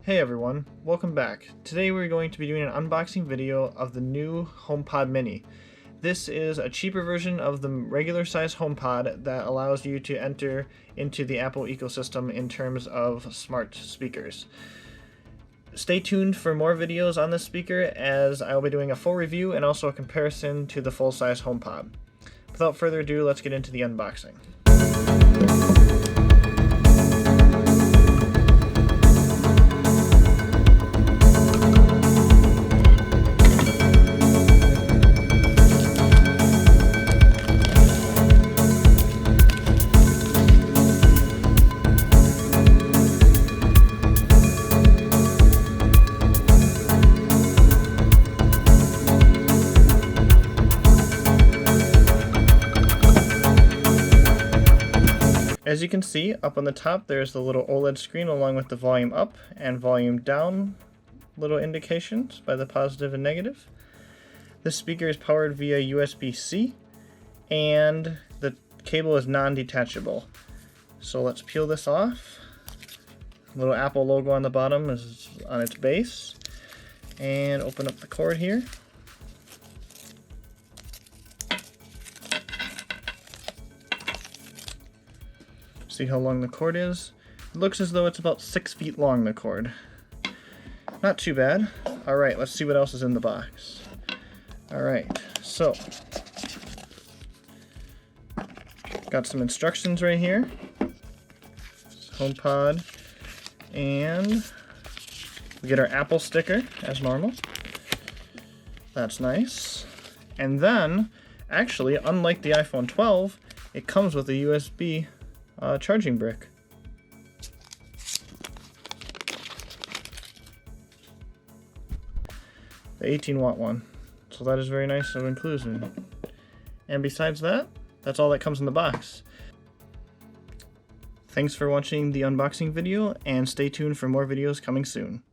Hey everyone, welcome back. Today we're going to be doing an unboxing video of the new HomePod Mini. This is a cheaper version of the regular size HomePod that allows you to enter into the Apple ecosystem in terms of smart speakers. Stay tuned for more videos on this speaker as I will be doing a full review and also a comparison to the full-size HomePod. Without further ado, let's get into the unboxing. As you can see, up on the top there's the little OLED screen along with the volume up and volume down little indications by the positive and negative. This speaker is powered via USB-C and the cable is non-detachable. So let's peel this off. Little Apple logo on the bottom is on its base. And open up the cord here. See how long the cord is? It looks as though it's about 6 feet long, the cord. Not too bad. Alright, let's see what else is in the box. Alright, so got some instructions right here. HomePod, and we get our Apple sticker as normal. That's nice. And then, actually, unlike the iPhone 12, it comes with a USB charging brick. The 18-watt one. So that is very nice of inclusion. And besides that, that's all that comes in the box. Thanks for watching the unboxing video, and stay tuned for more videos coming soon.